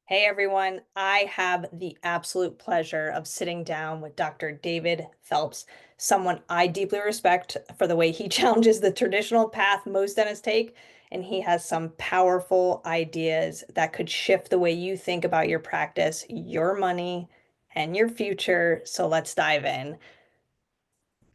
Hey everyone, I have the absolute pleasure of sitting down with Dr. David Phelps, someone I deeply respect for the way he challenges the traditional path most dentists take, and he has some powerful ideas that could shift the way you think about your practice, your money, and your future. So let's dive in.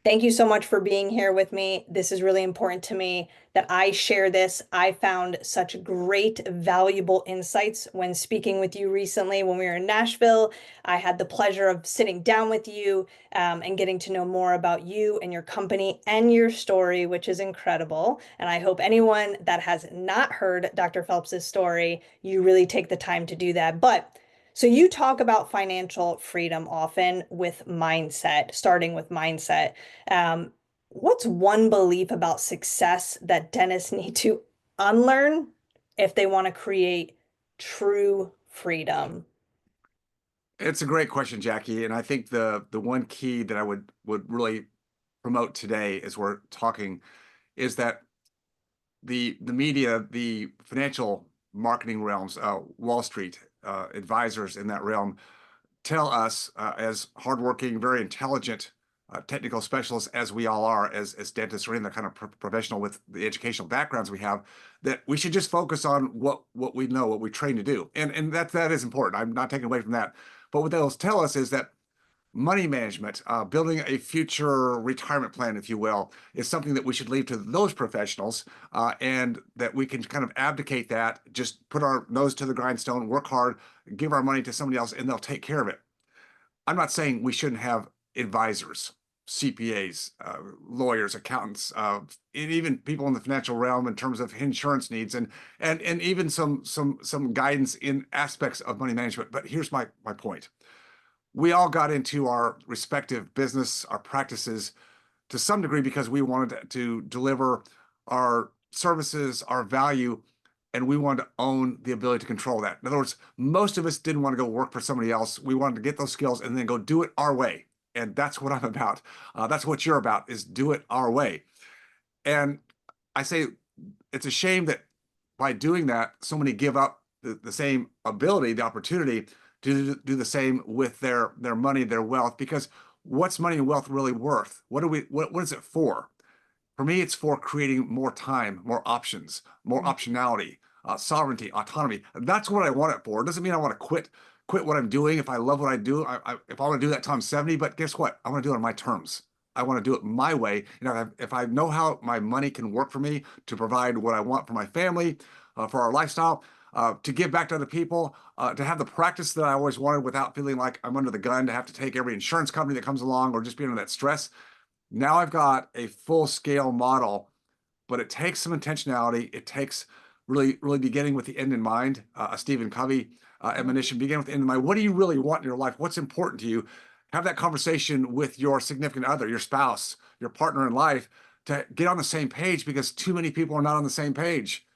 Thank you so much for being here with me. This is really important to me that I share this. I found such great, valuable insights when speaking with you recently when we were in Nashville. I had the pleasure of sitting down with you and getting to know more about you and your company and your story, which is incredible. And I hope anyone that has not heard Dr. Phelps's story, you really take the time to do that. But so you talk about financial freedom often with mindset, starting with mindset. Um, what's one belief about success that dentists need to unlearn if they want to create true freedom? It's a great question, Jackie, and I think the one key that I would really promote today as we're talking is that the media, the financial marketing realms, Wall Street advisors in that realm tell us as hardworking, very intelligent technical specialists as we all are as dentists or in the kind of professional with the educational backgrounds we have, that we should just focus on what we know, what we train to do, and that is important. I'm not taking away from that, but what they'll tell us is that money management, building a future retirement plan, if you will, is something that we should leave to those professionals, and that we can kind of abdicate that, just put our nose to the grindstone, work hard, give our money to somebody else, and they'll take care of it. I'm not saying we shouldn't have advisors, CPAs, lawyers, accountants, and even people in the financial realm in terms of insurance needs and even some guidance in aspects of money management. But here's my point. We all got into our respective business, our practices to some degree because we wanted to deliver our services, our value, and we wanted to own the ability to control that. In other words, most of us didn't want to go work for somebody else. We wanted to get those skills and then go do it our way. And that's what I'm about. That's what you're about, is do it our way. And I say it's a shame that by doing that, so many give up the same ability, the opportunity to do the same with their money, their wealth, because what's money and wealth really worth? What is it for? For me, it's for creating more time, more options, more optionality, sovereignty, autonomy. That's what I want it for. It doesn't mean I want to quit what I'm doing if I love what I do. If I want to do that till I'm 70, but guess what? I want to do it on my terms. I want to do it my way. If I know how my money can work for me to provide what I want for my family, for our lifestyle, to give back to other people, to have the practice that I always wanted without feeling like I'm under the gun to have to take every insurance company that comes along or just be under that stress. Now I've got a full scale model, but it takes some intentionality. It takes really beginning with the end in mind. A Stephen Covey admonition: begin with the end in mind. What do you really want in your life? What's important to you? Have that conversation with your significant other, your spouse, your partner in life, to get on the same page, because too many people are not on the same page.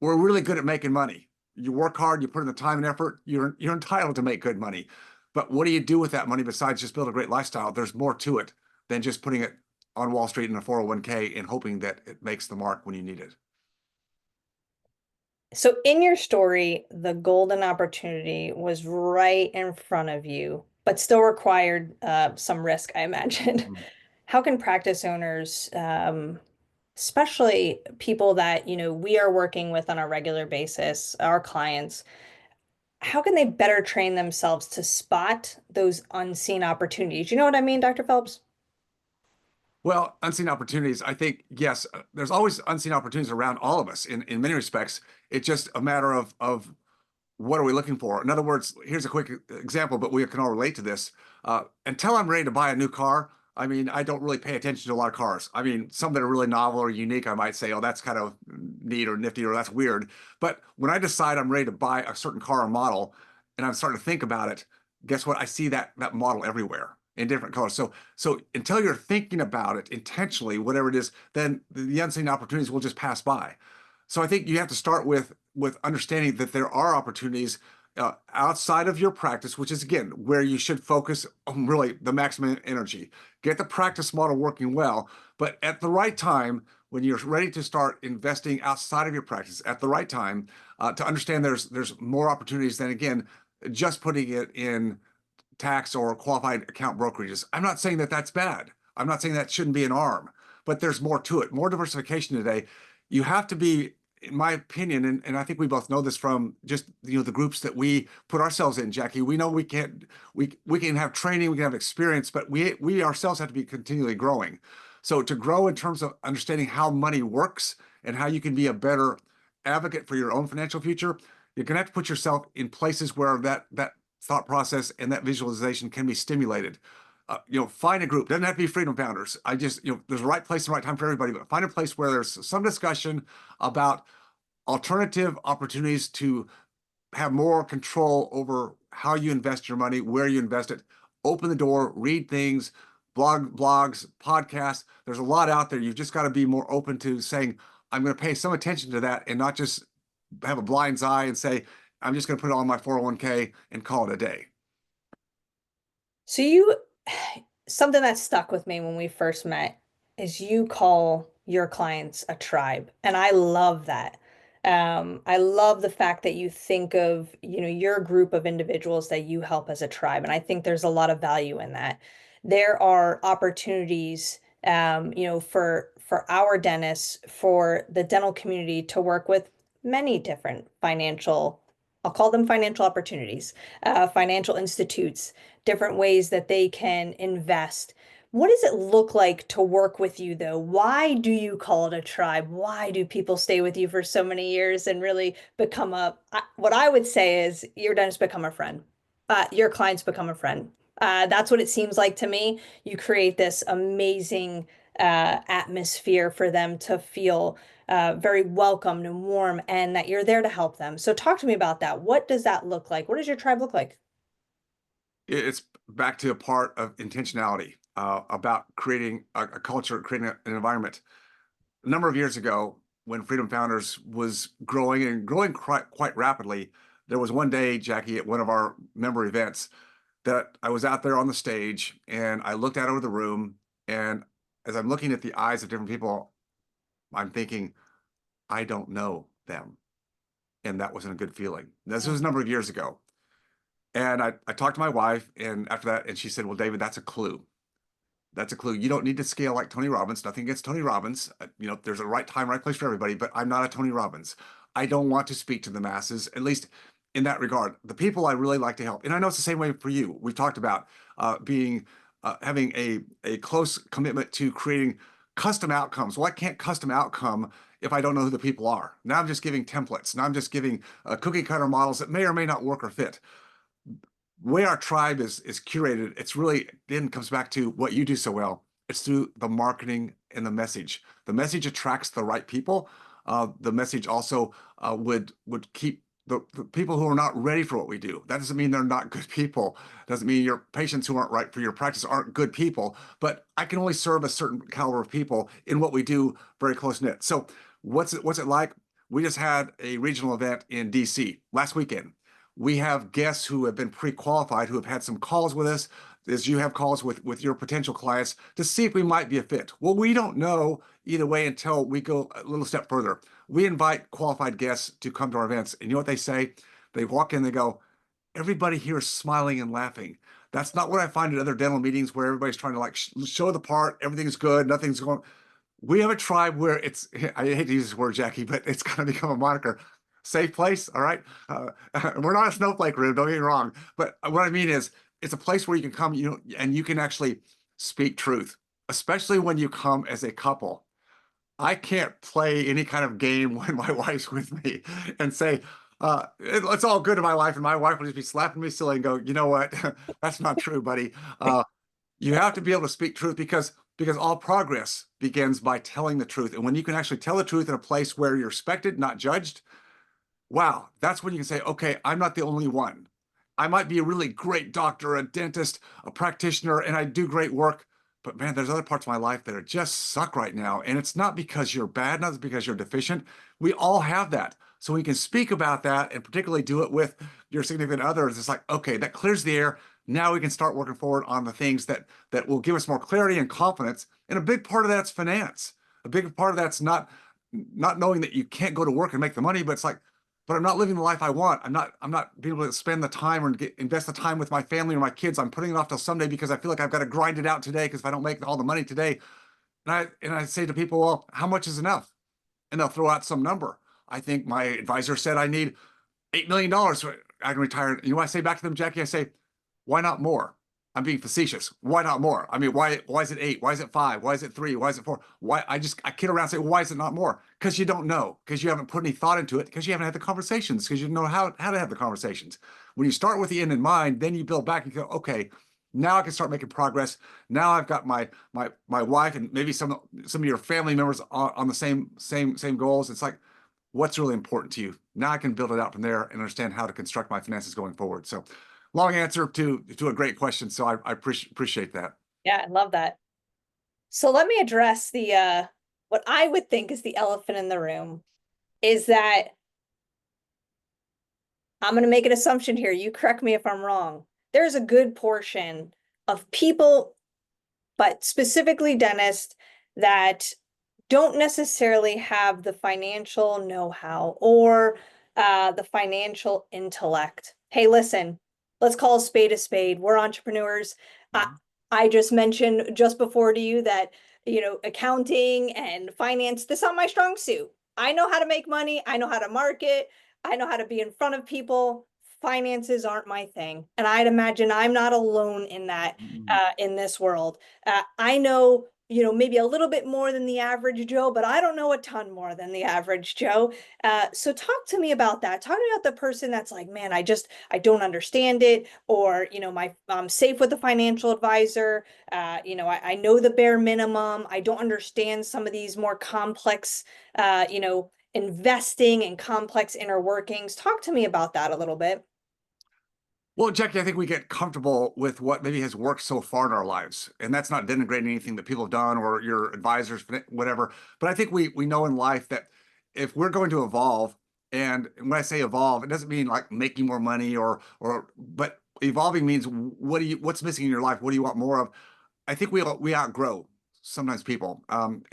We're really good at making money. You work hard, you put in the time and effort, you're entitled to make good money. But what do you do with that money besides just build a great lifestyle? There's more to it than just putting it on Wall Street in a 401k and hoping that it makes the mark when you need it. So in your story, the golden opportunity was right in front of you, but still required some risk, I imagine. Mm. How can practice owners, especially people that, we are working with on a regular basis, our clients, how can they better train themselves to spot those unseen opportunities? You know what I mean, Dr. Phelps? Well, unseen opportunities, I think, yes, there's always unseen opportunities around all of us in many respects. It's just a matter of what are we looking for? In other words, here's a quick example, but we can all relate to this. Until I'm ready to buy a new car, I mean, I don't really pay attention to a lot of cars. I mean, some that are really novel or unique, I might say, oh, that's kind of neat or nifty or that's weird. But when I decide I'm ready to buy a certain car or model and I'm starting to think about it, guess what? I see that model everywhere in different colors. So until you're thinking about it intentionally, whatever it is, then the unseen opportunities will just pass by. So I think you have to start with understanding that there are opportunities outside of your practice, which is again where you should focus on really the maximum energy. Get the practice model working well, but at the right time, when you're ready to start investing outside of your practice, at the right time, to understand there's more opportunities than, again, just putting it in tax or qualified account brokerages. I'm not saying that that's bad. I'm not saying that shouldn't be an arm, but there's more to it, more diversification today. You have to be, in my opinion, and I think we both know this from just, the groups that we put ourselves in, Jackie. We know we can have training, we can have experience, but we ourselves have to be continually growing. So to grow in terms of understanding how money works and how you can be a better advocate for your own financial future, you're gonna have to put yourself in places where that thought process and that visualization can be stimulated. Find a group. Doesn't have to be Freedom Founders. There's a right place and right time for everybody, but find a place where there's some discussion about alternative opportunities to have more control over how you invest your money, where you invest it. Open the door, read things, blogs, podcasts. There's a lot out there. You've just got to be more open to saying, I'm going to pay some attention to that and not just have a blind's eye and say, I'm just going to put it on my 401k and call it a day. So something that stuck with me when we first met is you call your clients a tribe. And I love that. I love the fact that you think of, your group of individuals that you help as a tribe. And I think there's a lot of value in that. There are opportunities, for our dentists, for the dental community to work with many different I'll call them financial opportunities, financial institutes, different ways that they can invest. What does it look like to work with you, though? Why do you call it a tribe? Why do people stay with you for so many years and really become what I would say is your dentist become a friend, your clients become a friend. That's what it seems like to me. You create this amazing atmosphere for them to feel very welcomed and warm, and that you're there to help them. So talk to me about that. What does that look like? What does your tribe look like? It's back to a part of intentionality, about creating a culture, creating an environment. A number of years ago, when Freedom Founders was growing and growing quite rapidly, there was one day, Jackie, at one of our member events, that I was out there on the stage and I looked out over the room, and as I'm looking at the eyes of different people, I'm thinking, I don't know them. And that wasn't a good feeling. This was a number of years ago. And I talked to my wife, and after that, and she said, well, David, that's a clue. That's a clue. You don't need to scale like Tony Robbins. Nothing against Tony Robbins. There's a right time, right place for everybody, but I'm not a Tony Robbins. I don't want to speak to the masses, at least in that regard. The people I really like to help, and I know it's the same way for you. We've talked about having a close commitment to creating custom outcomes. Well, I can't custom outcome if I don't know who the people are. Now I'm just giving templates. Now I'm just giving cookie cutter models that may or may not work or fit. The way our tribe is curated, it's really then comes back to what you do so well. It's through the marketing and the message. The message attracts the right people. The message also would keep the people who are not ready for what we do. That doesn't mean they're not good people. Doesn't mean your patients who aren't right for your practice aren't good people, but I can only serve a certain caliber of people in what we do, very close knit. So what's it like? We just had a regional event in DC last weekend. We have guests who have been pre-qualified, who have had some calls with us, as you have calls with your potential clients, to see if we might be a fit. Well, we don't know either way until we go a little step further. We invite qualified guests to come to our events, and you know what they say? They walk in, they go, everybody here is smiling and laughing. That's not what I find at other dental meetings where everybody's trying to show the part, everything's good, nothing's going. We have a tribe where I hate to use this word, Jackie, but it's going to become a moniker. Safe place, all right? We're not a snowflake room, don't get me wrong. But what I mean is, it's a place where you can come, and you can actually speak truth, especially when you come as a couple. I can't play any kind of game when my wife's with me and say, it's all good in my life, and my wife will just be slapping me silly and go, you know what? That's not true, buddy. You have to be able to speak truth because all progress begins by telling the truth. And when you can actually tell the truth in a place where you're respected, not judged, wow, that's when you can say, okay, I'm not the only one. I might be a really great doctor, a dentist, a practitioner, and I do great work. But man, there's other parts of my life that are just suck right now. And it's not because you're bad, not because you're deficient. We all have that. So we can speak about that, and particularly do it with your significant others. It's like, okay, that clears the air. Now we can start working forward on the things that will give us more clarity and confidence. And a big part of that's finance. A big part of that's not knowing that you can't go to work and make the money, but it's like, but I'm not living the life I want. I'm not being able to spend the time or invest the time with my family or my kids. I'm putting it off till someday because I feel like I've got to grind it out today because if I don't make all the money today, and I say to people, well, how much is enough? And they'll throw out some number. I think my advisor said I need $8 million so I can retire. You know what I say back to them, Jackie? I say, why not more? I'm being facetious. Why not more? I mean, why is it 8? Why is it 5? Why is it 3? Why is it 4? Why I kid around and say, well, why is it not more? Because you don't know, because you haven't put any thought into it, because you haven't had the conversations, because you don't know how to have the conversations. When you start with the end in mind, then you build back and go, okay, now I can start making progress. Now I've got my wife and maybe some of your family members on the same goals. It's like, what's really important to you? Now I can build it out from there and understand how to construct my finances going forward. So long answer to a great question. So I appreciate that. Yeah, I love that. So let me address the what I would think is the elephant in the room is that I'm going to make an assumption here. You correct me if I'm wrong. There's a good portion of people, but specifically dentists, that don't necessarily have the financial know-how or the financial intellect. Hey, listen, let's call a spade a spade. We're entrepreneurs. I just mentioned just before to you that, accounting and finance, this is not my strong suit. I know how to make money. I know how to market. I know how to be in front of people. Finances aren't my thing. And I'd imagine I'm not alone in that, in this world. I know, maybe a little bit more than the average Joe, but I don't know a ton more than the average Joe. So talk to me about that. Talk to me about the person that's like, man, I don't understand it. Or, I'm safe with a financial advisor. I know the bare minimum. I don't understand some of these more complex, investing and complex inner workings. Talk to me about that a little bit. Well, Jackie, I think we get comfortable with what maybe has worked so far in our lives. And that's not denigrating anything that people have done or your advisors, whatever. But I think we know in life that if we're going to evolve, and when I say evolve, it doesn't mean like making more money but evolving means what's missing in your life? What do you want more of? I think we outgrow sometimes people. And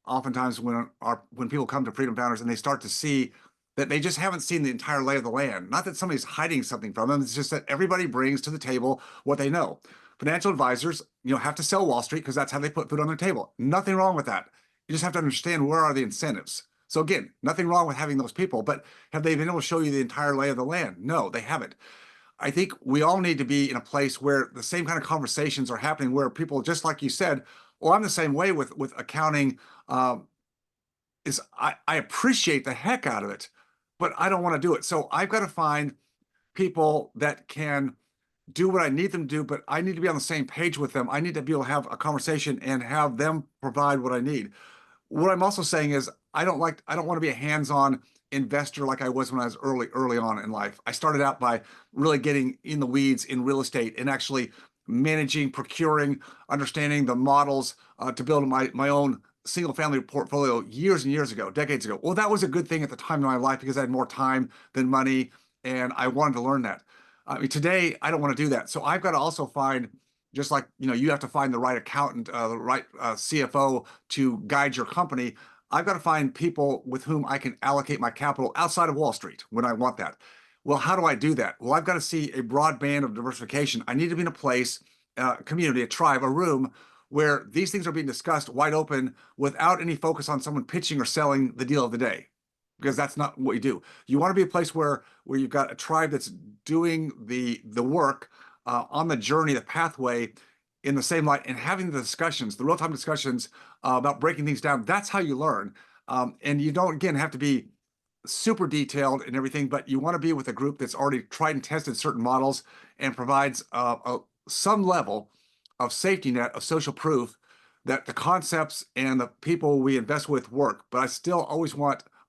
oftentimes when people come to Freedom Founders and they start to see that they just haven't seen the entire lay of the land. Not that somebody's hiding something from them. It's just that everybody brings to the table what they know. Financial advisors, have to sell Wall Street because that's how they put food on their table. Nothing wrong with that. You just have to understand where are the incentives. So again, nothing wrong with having those people, but have they been able to show you the entire lay of the land? No, they haven't. I think we all need to be in a place where the same kind of conversations are happening, where people, just like you said, well, I'm the same way with accounting. I appreciate the heck out of it, but I don't want to do it. So I've got to find people that can do what I need them to do, but I need to be on the same page with them. I need to be able to have a conversation and have them provide what I need. What I'm also saying is I don't want to be a hands-on investor like I was when I was early on in life. I started out by really getting in the weeds in real estate and actually managing, procuring, understanding the models to build my own single family portfolio years and years ago, decades ago. Well, that was a good thing at the time in my life because I had more time than money and I wanted to learn that. I mean, today I don't want to do that. So I've got to also find, just like, you have to find the right accountant, the right CFO to guide your company. I've got to find people with whom I can allocate my capital outside of Wall Street when I want that. Well, how do I do that? Well, I've got to see a broad band of diversification. I need to be in a place, community, a tribe, a room where these things are being discussed wide open without any focus on someone pitching or selling the deal of the day, because that's not what you do. You want to be a place where you've got a tribe that's doing the work on the journey, the pathway in the same light, and having the discussions, the real-time discussions about breaking things down. That's how you learn. And you don't, again, have to be super detailed and everything, but you want to be with a group that's already tried and tested certain models and provides some level of safety net of social proof that the concepts and the people we invest with work. But I still always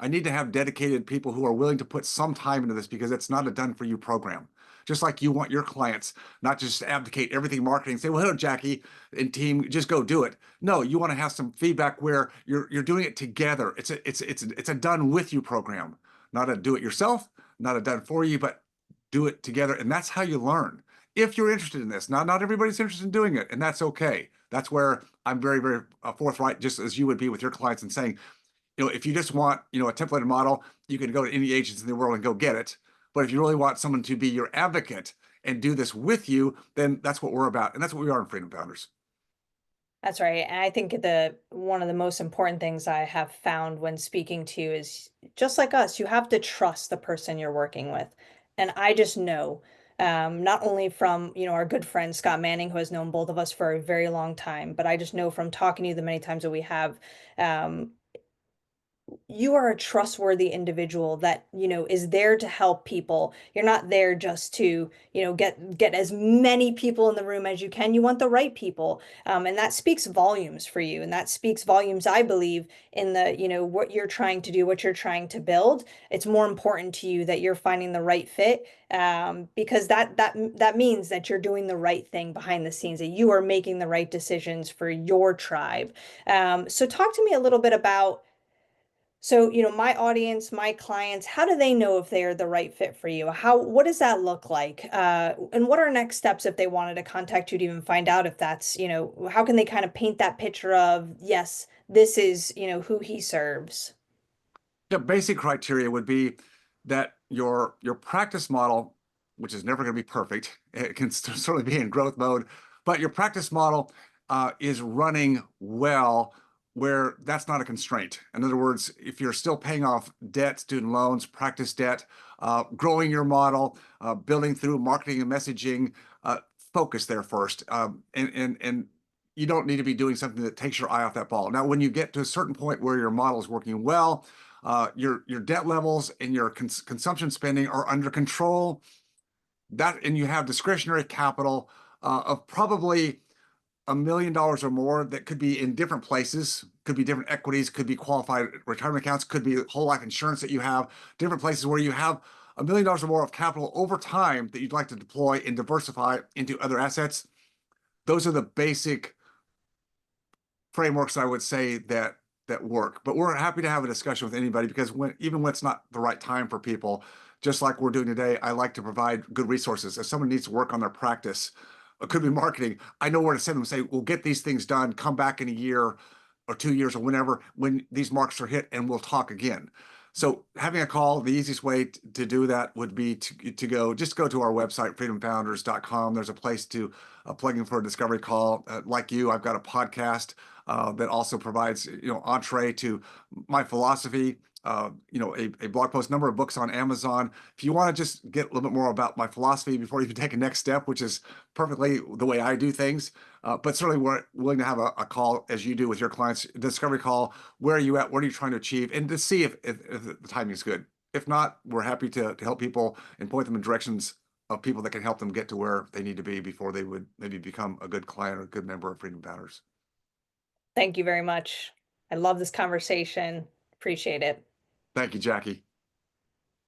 I need to have dedicated people who are willing to put some time into this, because it's not a done for you program. Just like you want your clients not just to abdicate everything marketing, say, well, hello, Jackie and team, just go do it. No, you want to have some feedback where you're doing it together. It's a done with you program, not a do it yourself, not a done for you, but do it together. And that's how you learn. If you're interested in this, not everybody's interested in doing it, and that's okay. That's where I'm very, very forthright, just as you would be with your clients, and saying, if you just want, a templated model, you can go to any agency in the world and go get it. But if you really want someone to be your advocate and do this with you, then that's what we're about. And that's what we are in Freedom Founders. That's right. And I think the one of the most important things I have found when speaking to you is just like us, you have to trust the person you're working with. And I just know, not only from, our good friend Scott Manning, who has known both of us for a very long time, but I just know from talking to you the many times that we have, um, you are a trustworthy individual that is there to help people. You're not there just to get as many people in the room as you can. You want the right people, and that speaks volumes for you, and that speaks volumes, I believe, in the what you're trying to do, what you're trying to build. It's more important to you that you're finding the right fit, because that means that you're doing the right thing behind the scenes, that you are making the right decisions for your tribe. So talk to me a little bit about, so, my audience, my clients, how do they know if they are the right fit for you? What does that look like? And what are next steps if they wanted to contact you to even find out if that's, how can they kind of paint that picture of, yes, this is, who he serves? The basic criteria would be that your practice model, which is never going to be perfect, it can certainly be in growth mode, but your practice model is running well where that's not a constraint. In other words, if you're still paying off debt, student loans, practice debt, growing your model, building through marketing and messaging, focus there first. And you don't need to be doing something that takes your eye off that ball. Now, when you get to a certain point where your model is working well, your debt levels and your consumption spending are under control, and you have discretionary capital of probably $1 million or more that could be in different places, could be different equities, could be qualified retirement accounts, could be whole life insurance that you have, different places where you have $1 million or more of capital over time that you'd like to deploy and diversify into other assets. Those are the basic frameworks I would say that work. But we're happy to have a discussion with anybody, because even when it's not the right time for people, just like we're doing today, I like to provide good resources. If someone needs to work on their practice, it could be marketing, I know where to send them, say, we'll get these things done, come back in a year or 2 years or whenever, when these marks are hit, and we'll talk again. So having a call, the easiest way to do that would be to go to our website, freedomfounders.com. There's a place to plug in for a discovery call. Like you, I've got a podcast that also provides, entree to my philosophy. A blog post, number of books on Amazon. If you want to just get a little bit more about my philosophy before you take a next step, which is perfectly the way I do things, but certainly we're willing to have a call, as you do with your clients, discovery call. Where are you at? What are you trying to achieve? And to see if the timing is good. If not, we're happy to help people and point them in directions of people that can help them get to where they need to be before they would maybe become a good client or a good member of Freedom Founders. Thank you very much. I love this conversation. Appreciate it. Thank you, Jackie.